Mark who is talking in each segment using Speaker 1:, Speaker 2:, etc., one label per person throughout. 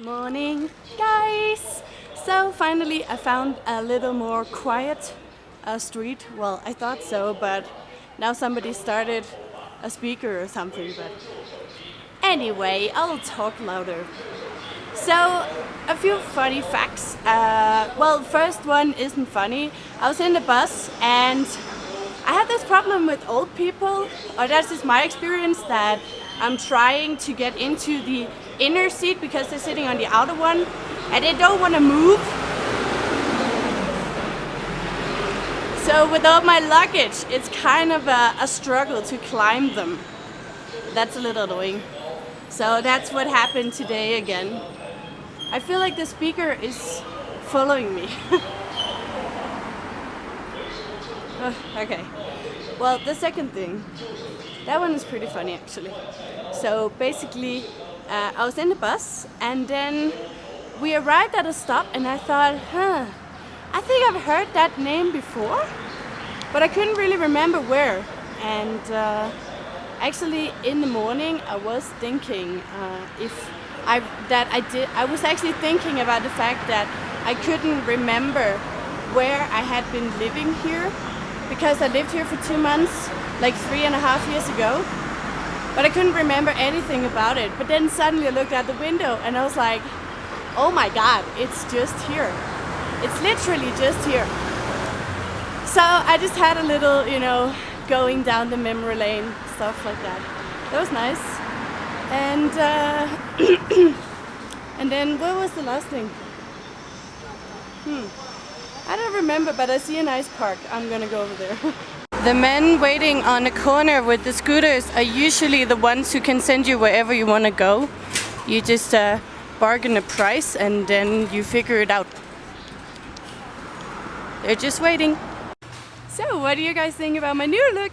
Speaker 1: Morning, guys! So finally I found a little more quiet street. Well, I thought so, but now somebody started a speaker or something. But anyway, I'll talk louder. So, a few funny facts. Well, first one isn't funny. I was in the bus and I have this problem with old people, or that's just my experience, that I'm trying to get into the inner seat because they're sitting on the outer one and they don't want to move. So with all my luggage, it's kind of a struggle to climb them. That's a little annoying. So that's what happened today again. I feel like the speaker is following me. Okay. Well, the second thing, that one is pretty funny actually. So basically, I was in the bus and then we arrived at a stop and I thought, I think I've heard that name before, but I couldn't really remember where. And actually in the morning I was thinking I was actually thinking about the fact that I couldn't remember where I had been living here, because I lived here for 2 months, like 3.5 years ago, but I couldn't remember anything about it. But then suddenly I looked out the window and I was like, oh my god, it's just here. It's literally just here. So I just had a little, going down the memory lane, stuff like that. That was nice. And and then what was the last thing? I don't remember, but I see a nice park. I'm gonna go over there. The men waiting on the corner with the scooters are usually the ones who can send you wherever you want to go. You just bargain a price and then you figure it out. They're just waiting. So what do you guys think about my new look?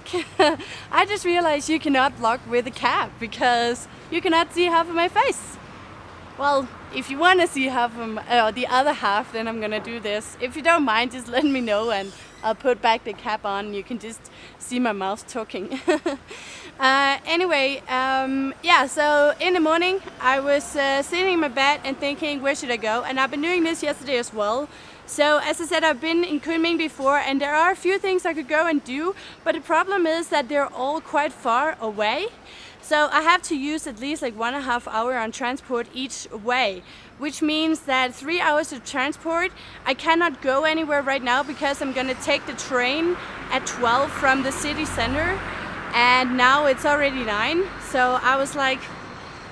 Speaker 1: I just realized you cannot vlog with a cap because you cannot see half of my face. Well, if you want to see half of the other half, then I'm gonna do this. If you don't mind, just let me know and I'll put back the cap on. You can just see my mouth talking. Anyway, yeah, so in the morning I was sitting in my bed and thinking, where should I go? And I've been doing this yesterday as well. So as I said, I've been in Kunming before and there are a few things I could go and do, but the problem is that they're all quite far away. So I have to use at least like 1.5 hours on transport each way, which means that 3 hours of transport. I cannot go anywhere right now because I'm gonna take the train at 12 from the city center, and now it's already 9. So I was like,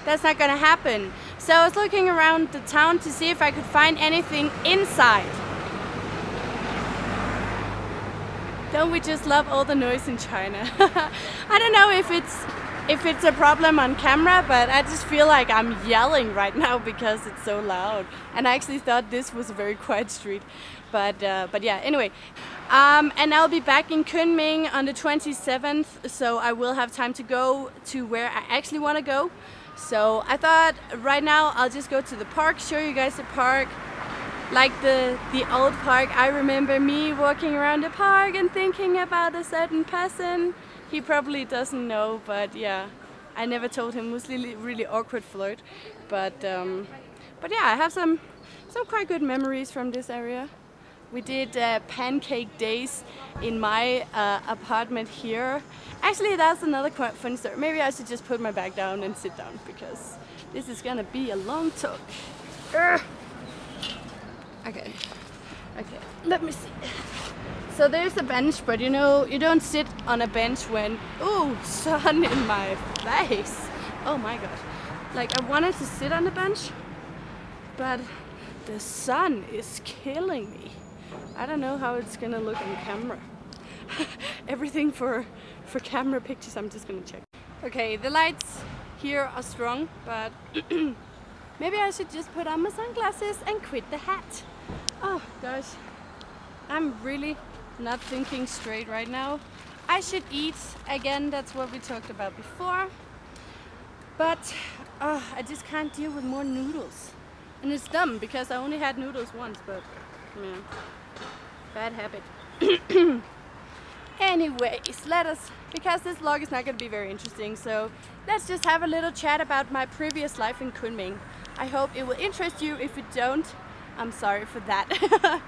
Speaker 1: that's not gonna happen. So I was looking around the town to see if I could find anything inside. Don't we just love all the noise in China? I don't know if it's a problem on camera, but I just feel like I'm yelling right now because it's so loud. And I actually thought this was a very quiet street, but yeah. Anyway, and I'll be back in Kunming on the 27th, so I will have time to go to where I actually want to go. So I thought right now I'll just go to the park, show you guys the park. Like the old park. I remember me walking around the park and thinking about a certain person. He probably doesn't know, but yeah, I never told him. It was really awkward flirt, but yeah, I have some quite good memories from this area. We did pancake days in my apartment here. Actually, that's another quite fun story. Maybe I should just put my bag down and sit down because this is gonna be a long talk. Okay, let me see. So there's a bench, but you don't sit on a bench when, ooh, sun in my face. Oh my god. Like, I wanted to sit on the bench, but the sun is killing me. I don't know how it's gonna look on camera. Everything for camera pictures, I'm just gonna check. Okay, the lights here are strong, but maybe I should just put on my sunglasses and quit the hat. Oh gosh, I'm really not thinking straight right now. I should eat again, that's what we talked about before. But I just can't deal with more noodles. And it's dumb because I only had noodles once, but yeah, bad habit. Anyways, because this vlog is not going to be very interesting, so let's just have a little chat about my previous life in Kunming. I hope it will interest you. If it don't, I'm sorry for that.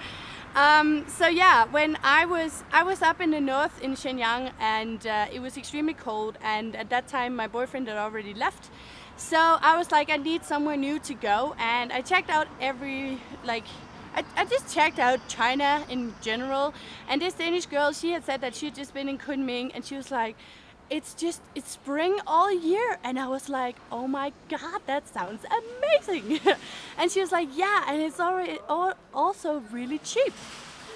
Speaker 1: So yeah, when I was up in the north in Shenyang, and it was extremely cold, and at that time my boyfriend had already left. So I was like, I need somewhere new to go, and I checked out I just checked out China in general, and this Danish girl, she had said that she had just been in Kunming, and she was like, it's spring all year. And I was like, oh my god, that sounds amazing. And she was like, yeah, and it's already also really cheap.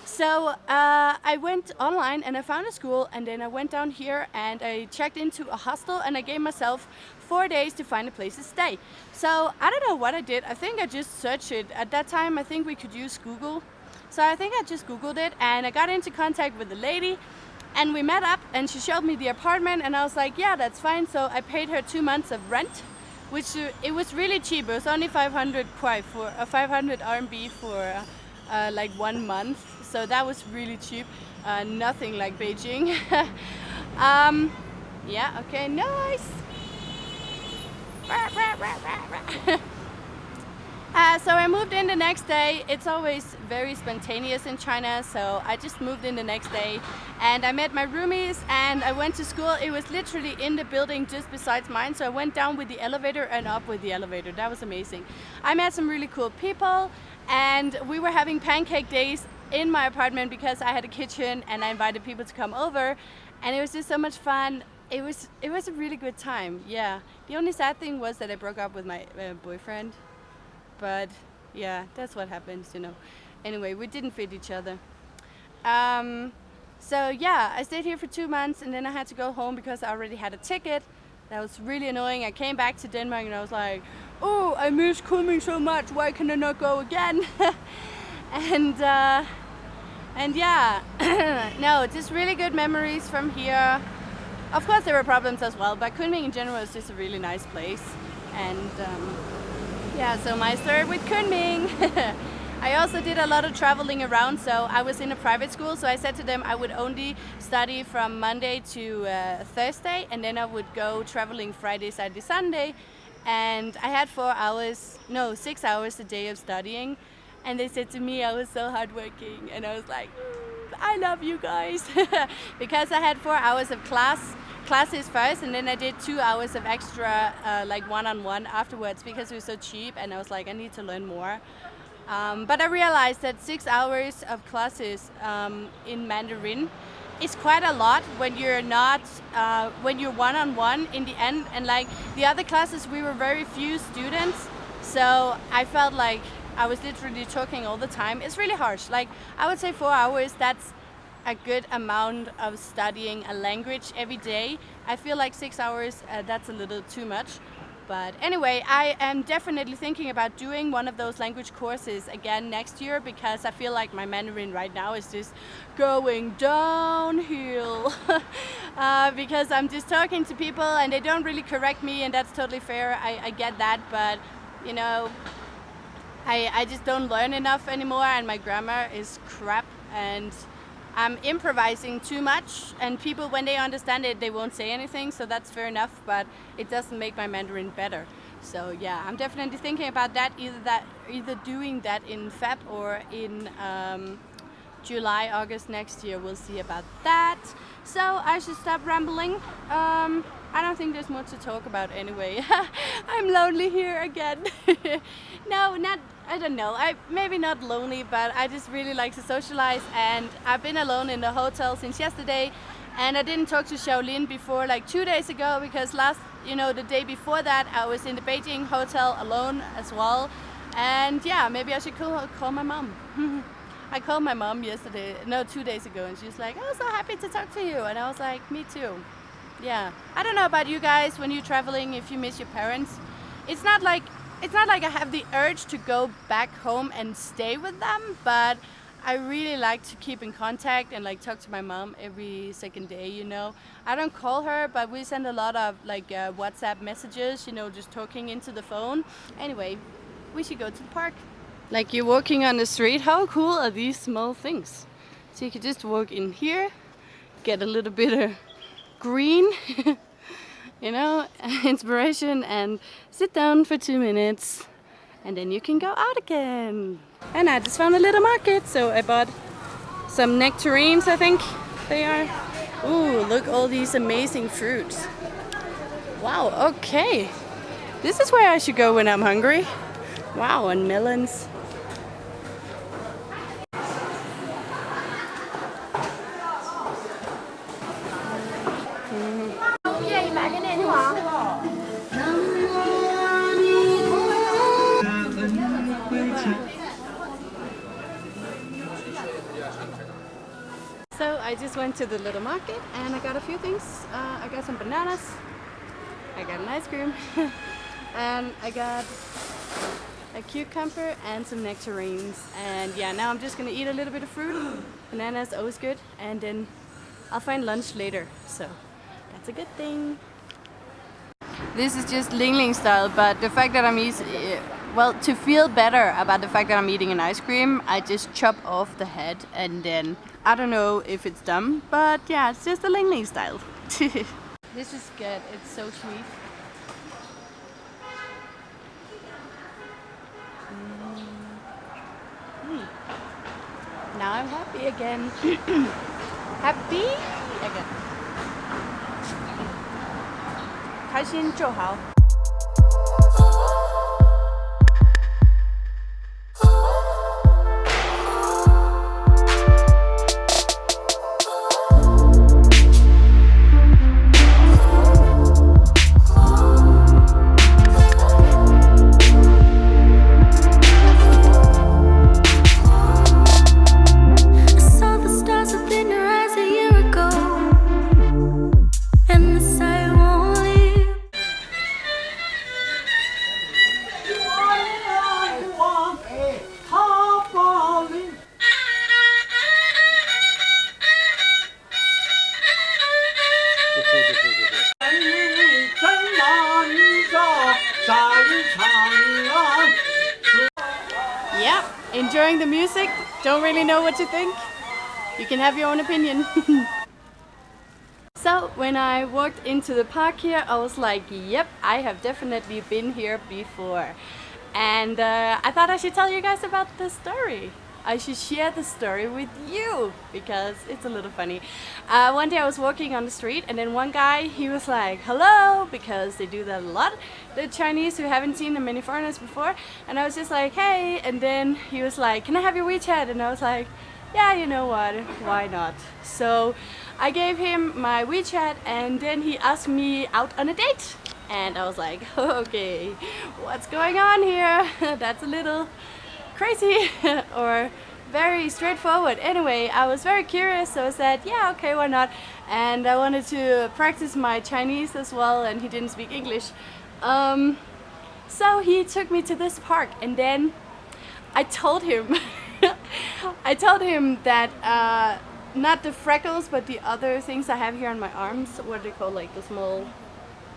Speaker 1: So I went online and I found a school, and then I went down here and I checked into a hostel, and I gave myself 4 days to find a place to stay. So I don't know what I did. I think I just searched it. At that time, I think we could use Google. So I think I just Googled it, and I got into contact with the lady, and we met up, and she showed me the apartment, and I was like, yeah, that's fine. So I paid her 2 months of rent, which it was really cheap. It was only 500 kwai for 500 RMB for like 1 month. So that was really cheap. Nothing like Beijing. Yeah, okay, nice. So I moved in the next day. It's always very spontaneous in China, so I just moved in the next day, and I met my roomies, and I went to school. It was literally in the building just besides mine, so I went down with the elevator and up with the elevator. That was amazing. I met some really cool people, and we were having pancake days in my apartment because I had a kitchen, and I invited people to come over, and it was just so much fun. It was a really good time. Yeah, the only sad thing was that I broke up with my boyfriend. But yeah, that's what happens, you know. Anyway, we didn't fit each other. So yeah, I stayed here for 2 months, and then I had to go home because I already had a ticket. That was really annoying. I came back to Denmark and I was like, oh, I miss Kunming so much. Why can I not go again? And yeah, no, just really good memories from here. Of course, there were problems as well, but Kunming in general is just a really nice place. And yeah, so my story with Kunming. I also did a lot of traveling around, so I was in a private school, so I said to them I would only study from Monday to Thursday, and then I would go traveling Friday, Saturday, Sunday, and I had 6 hours a day of studying, and they said to me I was so hardworking, and I was like, I love you guys, because I had 4 hours of classes first, and then I did 2 hours of extra like one-on-one afterwards because it was so cheap, and I was like, I need to learn more. But I realized that 6 hours of classes in Mandarin is quite a lot when you're not when you're one-on-one in the end, and like the other classes we were very few students, so I felt like I was literally talking all the time. It's really harsh. Like I would say 4 hours, that's a good amount of studying a language every day. I feel like 6 hours, that's a little too much. But anyway, I am definitely thinking about doing one of those language courses again next year, because I feel like my Mandarin right now is just going downhill. Because I'm just talking to people and they don't really correct me, and that's totally fair. I get that, but you know, I just don't learn enough anymore, and my grammar is crap, and I'm improvising too much, and people, when they understand it, they won't say anything, so that's fair enough, but it doesn't make my Mandarin better. So yeah, I'm definitely thinking about that, either doing that in Feb or in July, August next year. We'll see about that. So I should stop rambling. I don't think there's much to talk about anyway. I'm lonely here again. No, I don't know. Maybe not lonely, but I just really like to socialize, and I've been alone in the hotel since yesterday, and I didn't talk to Shaolin before like 2 days ago, because the day before that I was in the Beijing hotel alone as well. And yeah, maybe I should call my mom. I called my mom 2 days ago, and she was like, oh, so happy to talk to you. And I was like, me too. Yeah, I don't know about you guys when you're traveling, if you miss your parents. It's not like I have the urge to go back home and stay with them, but I really like to keep in contact and like talk to my mom every second day, you know. I don't call her, but we send a lot of like WhatsApp messages, you know, just talking into the phone. Anyway, we should go to the park. Like you're walking on the street, how cool are these small things? So you could just walk in here, get a little bit of green, you know, inspiration, and sit down for 2 minutes and then you can go out again. And I just found a little market, so I bought some nectarines, I think they are. Ooh, look, all these amazing fruits. Wow, okay. This is where I should go when I'm hungry. Wow, and melons. So I just went to the little market and I got a few things. I got some bananas, I got an ice cream, and I got a cucumber and some nectarines. And yeah, now I'm just gonna eat a little bit of fruit. Bananas always good, and then I'll find lunch later. So that's a good thing. This is just Lingling style, but the fact that I'm eating, well, to feel better about the fact that I'm eating an ice cream, I just chop off the head and then, I don't know if it's dumb, but yeah, it's just the Lingling style. This is good, it's so sweet. Now I'm happy again. Happy again. 开心就好。Yep, enjoying the music, don't really know what to think. You can have your own opinion. So when I walked into the park here, I was like, yep, I have definitely been here before. And I thought I should tell you guys about the story. I should share the story with you because it's a little funny. One day I was walking on the street and then one guy, he was like, hello, because they do that a lot, the Chinese who haven't seen many foreigners before. And I was just like, hey, and then he was like, can I have your WeChat? And I was like, yeah, you know what, why not? So I gave him my WeChat and then he asked me out on a date. And I was like, okay, what's going on here? That's a little crazy or very straightforward. Anyway, I was very curious, so I said, yeah, okay, why not? And I wanted to practice my Chinese as well, and he didn't speak English. So he took me to this park, and then I told him, I told him that not the freckles, but the other things I have here on my arms, what are they called, like the small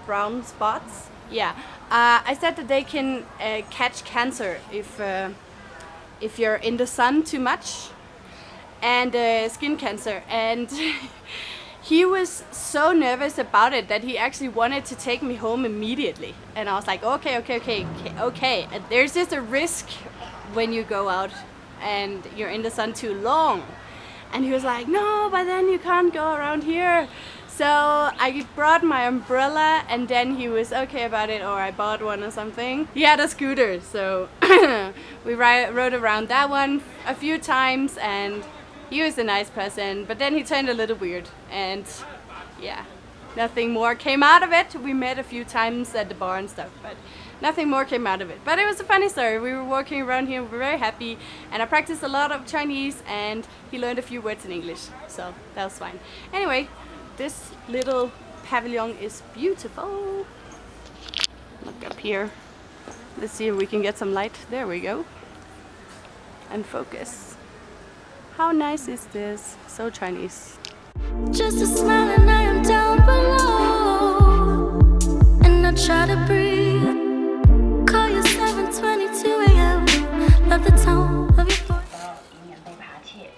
Speaker 1: brown spots? Yeah, I said that they can catch cancer if you're in the sun too much, and skin cancer. And he was so nervous about it that he actually wanted to take me home immediately. And I was like, okay. And there's just a risk when you go out and you're in the sun too long. And he was like, no, but then you can't go around here. So I brought my umbrella and then he was okay about it, or I bought one or something. He had a scooter, so we rode around that one a few times and he was a nice person, but then he turned a little weird and yeah, nothing more came out of it. We met a few times at the bar and stuff, but nothing more came out of it. But it was a funny story. We were walking around here, we were very happy, and I practiced a lot of Chinese and he learned a few words in English, so that was fine. Anyway, this little pavilion is beautiful. Look up here. Let's see if we can get some light. There we go. And focus. How nice is this? So Chinese.
Speaker 2: Just a smile and I am down below, and I try to breathe. Call you 7:22 a.m. Love the tone of your voice. 以免被扒窃，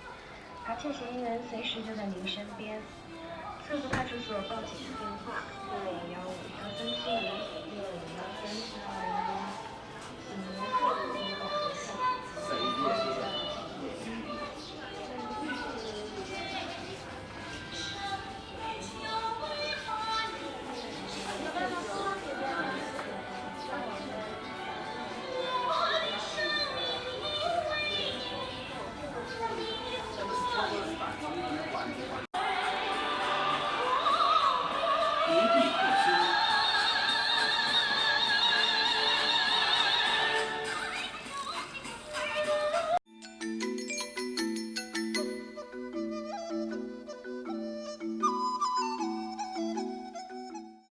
Speaker 2: 扒窃嫌疑人随时就在您身边。侧部派出所报警电话：615-137-615-342-1。